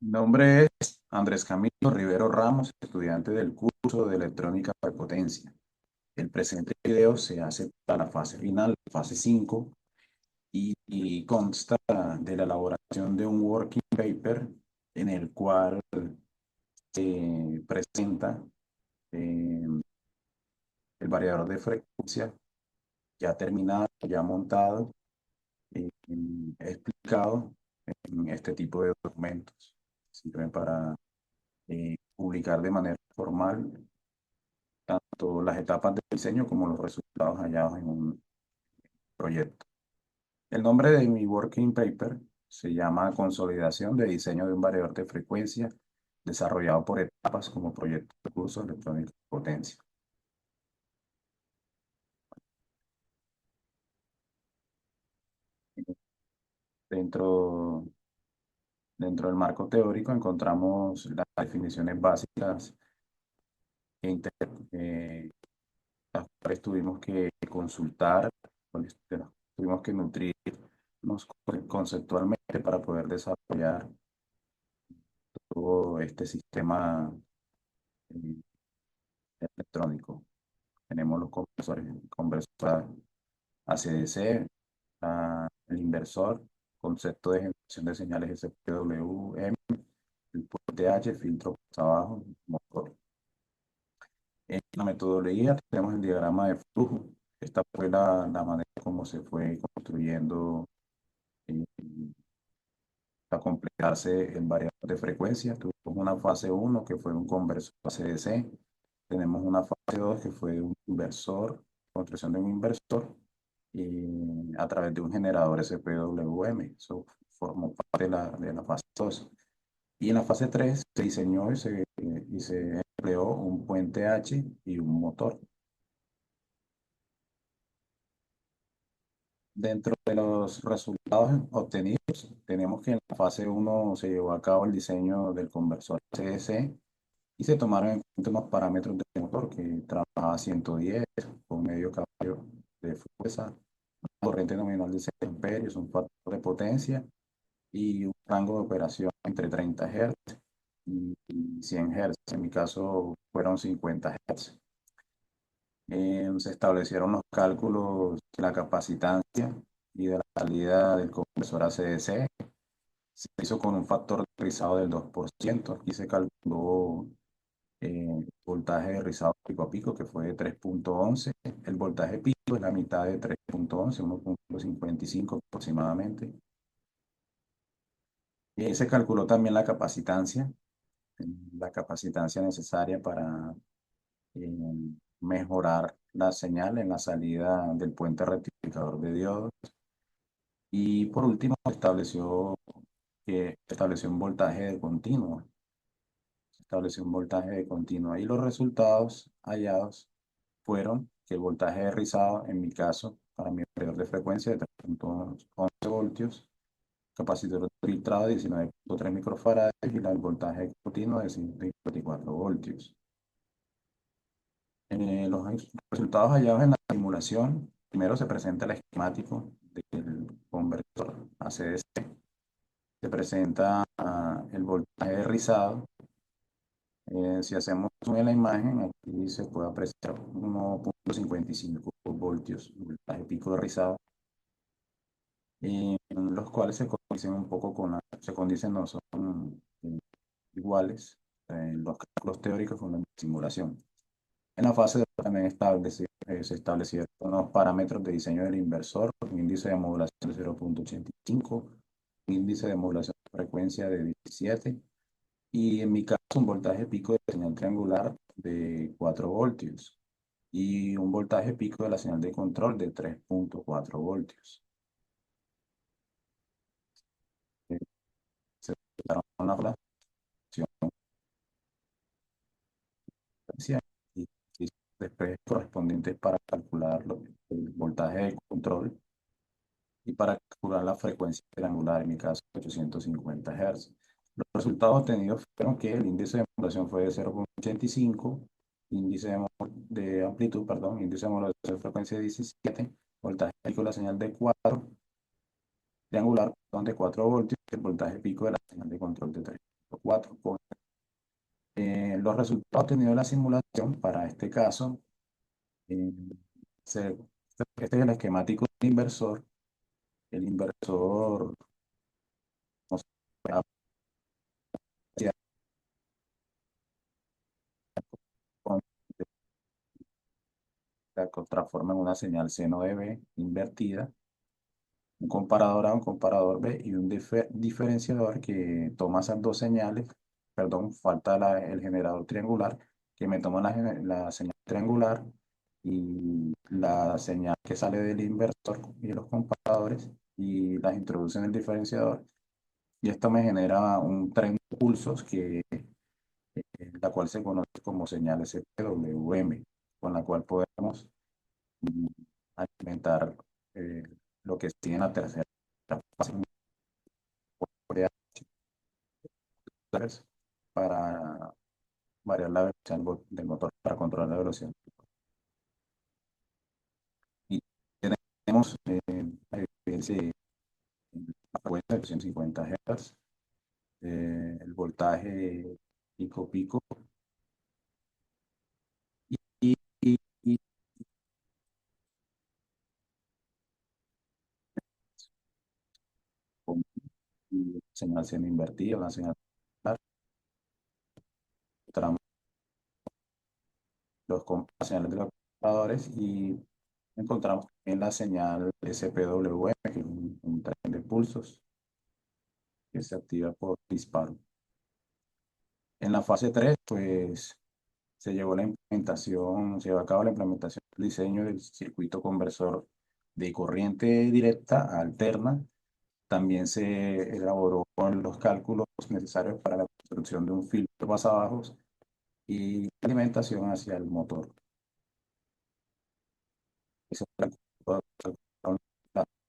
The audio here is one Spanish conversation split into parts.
Mi nombre es Andrés Camilo Rivero Ramos, estudiante del curso de electrónica de potencia. El presente video se hace para la fase final, fase 5, y consta de la elaboración de un working paper en el cual se presenta eh, el variador de frecuencia ya terminado, ya montado, explicado en este tipo de documentos. Sirven para publicar de manera formal tanto las etapas de diseño como los resultados hallados en un proyecto. El nombre de mi working paper se llama Consolidación de diseño de un variador de frecuencia desarrollado por etapas como proyecto de curso electrónico de potencia. Dentro, dentro del marco teórico encontramos las definiciones básicas e las cuales tuvimos que consultar, tuvimos que nutrirnos conceptualmente para poder desarrollar todo este sistema eh, electrónico. Tenemos los conversores ACDC, el inversor, concepto de generación de señales SPWM, el puente H, filtro por abajo, motor. En la metodología tenemos el diagrama de flujo. Esta fue la manera como se fue construyendo eh, para completarse el variador de frecuencia. Tuvimos una fase uno que fue un conversor ACDC. Tenemos una fase 2 que fue un inversor, construcción de un inversor y a través de un generador SPWM. Eso formó parte de la fase 2. Y en la fase 3 se diseñó y se empleó un puente H y un motor. Dentro de los resultados obtenidos, tenemos que en la fase uno se llevó a cabo el diseño del conversor CDC y se tomaron en cuenta unos parámetros del motor que trabajaba a 110 con medio caballo de fuerza, una corriente nominal de 6 amperios, un factor de potencia y un rango de operación entre 30 Hz y 100 Hz. En mi caso fueron 50 Hz. Se establecieron los cálculos de la capacitancia y de la salida del conversor ACDC. Se hizo con un factor de rizado del 2%. Aquí se calculó voltaje de rizado pico a pico, que fue de 3,11. El voltaje pico es la mitad de 3,11, 1,55 aproximadamente. Se calculó también la capacitancia necesaria para eh, mejorar la señal en la salida del puente rectificador de diodos. Y por último, estableció un voltaje de continuo. Estableció un voltaje de continuo. Y los resultados hallados fueron que el voltaje de rizado, en mi caso, para mi medidor de frecuencia de 3,11 voltios, capacitor filtrado de 19,3 microfarads y el voltaje continuo de 154 voltios. Los resultados hallados en la simulación, primero se presenta el esquemático del conversor ACDC, se presenta el voltaje de rizado. Si hacemos zoom en la imagen, aquí se puede apreciar 1,55 voltios, voltaje pico de rizado, los cuales se condicen un poco se condicen, no son iguales los cálculos teóricos con la simulación. En la fase 2 también se establecieron unos parámetros de diseño del inversor, un índice de modulación de 0,85, un índice de modulación de frecuencia de 17 y en mi caso un voltaje pico de señal triangular de 4 voltios y un voltaje pico de la señal de control de 3,4 voltios. Eh, Se utilizaron una fracción y y después correspondientes para calcular el voltaje de control y para calcular la frecuencia triangular, en mi caso 850 Hz. Los resultados obtenidos fueron que el índice de modulación fue de 0,85, de amplitud, perdón, índice de modulación de frecuencia de 17, voltaje pico de la señal de 4, triangular, perdón, de 4 voltios, y el voltaje pico de la señal de control de 3. 4. Los resultados obtenidos de la simulación para este caso, eh, se- este es el esquemático del inversor. El inversor no sé, aprecia con- transforma en una señal seno de B invertida, un comparador A, un comparador B y un diferenciador que toma esas dos señales. Perdón, falta el generador triangular, que me toma la señal triangular y la señal que sale del inversor y de los comparadores y las introduce en el diferenciador. Y esto me genera un tren de pulsos la cual se conoce como señal SPWM, con la cual podemos mm, alimentar eh, lo que sigue en la tercera fase de actores para variar la velocidad del motor para controlar la velocidad. Y tenemos la evidencia de la frecuencia de 250 Hz, el voltaje pico pico y, y, y, y señal semi invertida, una señal las señales de los computadores y encontramos también la señal SPWM, que es un tren de pulsos que se activa por disparo. En la fase 3 pues se llevó a cabo la implementación del diseño del circuito conversor de corriente directa a alterna. También se elaboró con los cálculos necesarios para la construcción de un filtro pasabajos y alimentación hacia el motor. Eso las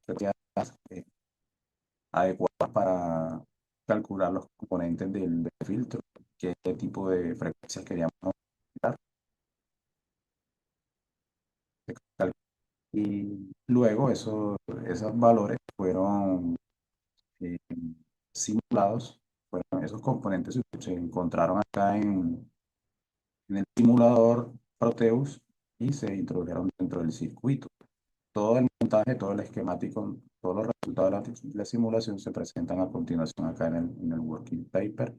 frecuencias adecuadas para calcular los componentes del filtro, qué tipo de frecuencias queríamos aumentar. Y luego esos valores fueron eh, simulados. Bueno, esos componentes se encontraron acá en el simulador Proteus y se introdujeron dentro del circuito. Todo el montaje, todo el esquemático, todos los resultados de la simulación se presentan a continuación acá en el working paper.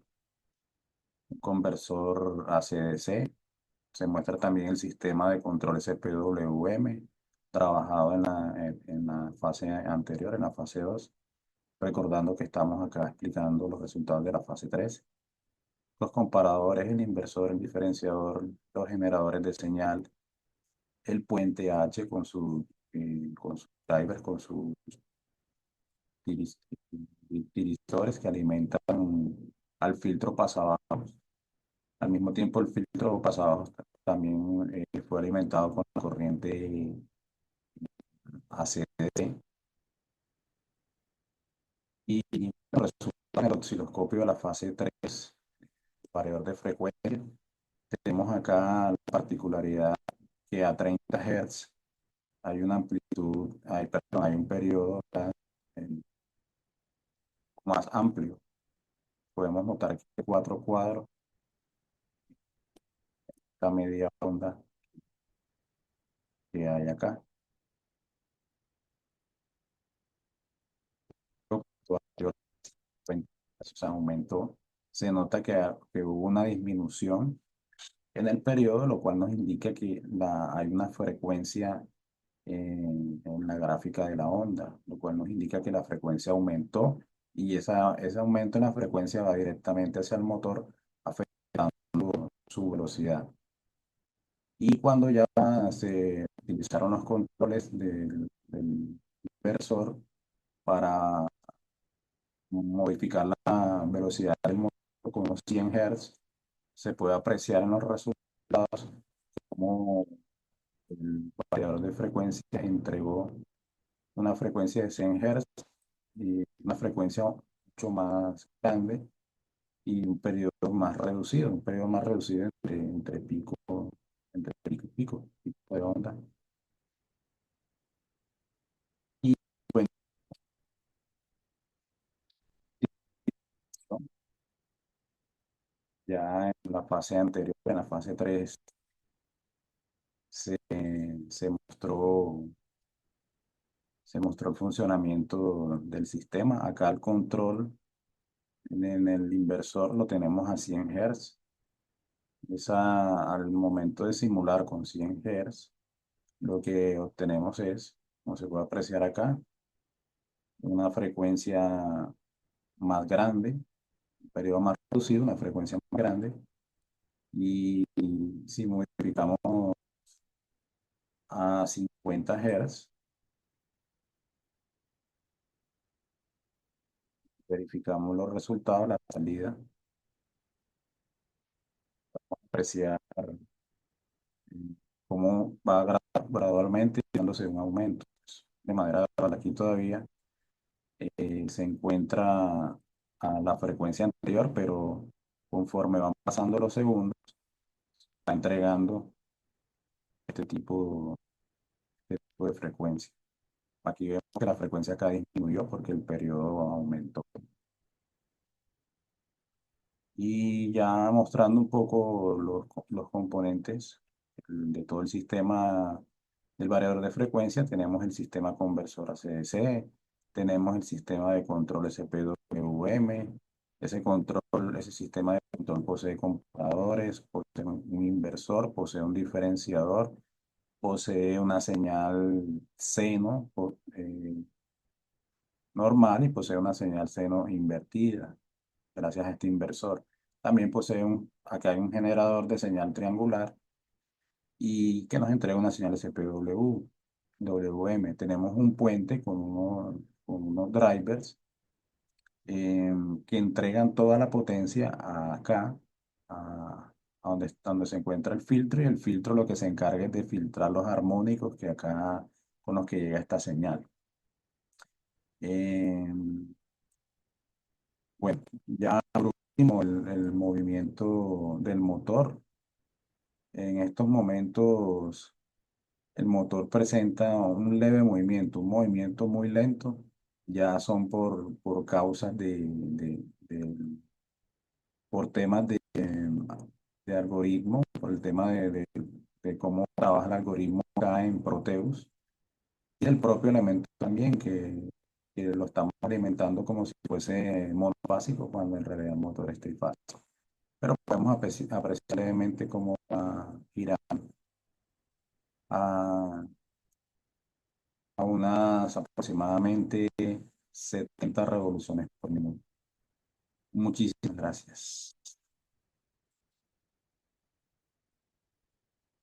Un conversor ACDC. Se muestra también el sistema de control SPWM trabajado en la fase anterior, en la fase 2, recordando que estamos acá explicando los resultados de la fase 3. Los comparadores, el inversor, el diferenciador, los generadores de señal, el puente H con sus drivers, con sus tiris- tirisores que alimentan al filtro pasabajos. Al mismo tiempo, el filtro pasabajos también fue alimentado con la corriente ACDC y resulta en el osciloscopio de la fase 3, variador de frecuencia. Tenemos acá la particularidad que a 30 Hz hay una amplitud, perdón, hay un periodo eh, más amplio. Podemos notar que 4 cuadros, la media onda que hay acá. O sea, aumentó. Se nota que hubo una disminución en el periodo, lo cual nos indica que hay una frecuencia en la gráfica de la onda, lo cual nos indica que la frecuencia aumentó y ese aumento en la frecuencia va directamente hacia el motor, afectando su velocidad. Y cuando ya se utilizaron los controles del inversor para modificar la velocidad del motor con unos 100 Hz, se puede apreciar en los resultados cómo el variador de frecuencia entregó una frecuencia de 100 Hz y una frecuencia mucho más grande y un periodo más reducido entre pico de onda. Y bueno, Ya en la fase anterior, en la fase 3 se, se mostró, se mostró el funcionamiento del sistema. Acá el control en el inversor lo tenemos a 100 Hz. Al momento de simular con 100 Hz, lo que obtenemos es, como se puede apreciar acá, una frecuencia más grande, un periodo más reducido, una frecuencia más grande. Y si modificamos a 50 Hz, verificamos los resultados, la salida, apreciar cómo va gradualmente dándose un aumento. De manera gradual, aquí todavía se encuentra a la frecuencia anterior, pero conforme van pasando los segundos, está entregando este tipo de frecuencia. Aquí vemos que la frecuencia acá disminuyó porque el periodo aumentó. Y ya mostrando un poco los componentes de todo el sistema del variador de frecuencia, tenemos el sistema conversor ACDC, tenemos el sistema de control SPWM. Ese sistema de control posee computadores, posee un inversor, posee un diferenciador, posee una señal seno normal y posee una señal seno invertida gracias a este inversor. También acá hay un generador de señal triangular y que nos entrega una señal SPW, WM. Tenemos un puente con unos drivers que entregan toda la potencia acá, donde se encuentra el filtro, y el filtro lo que se encarga es de filtrar los armónicos que acá con los que llega esta señal. Em, bueno, ya por último, el movimiento del motor. En estos momentos, el motor presenta un leve movimiento, un movimiento muy lento. Ya son por causas por temas de algoritmo, por el tema de cómo trabaja el algoritmo acá en Proteus. Y el propio elemento también, que lo estamos alimentando como si fuese monofásico, cuando en realidad el motor es trifásico. Pero podemos apreciar levemente cómo va girando a, a unas aproximadamente 70 revoluciones por minuto. Muchísimas gracias.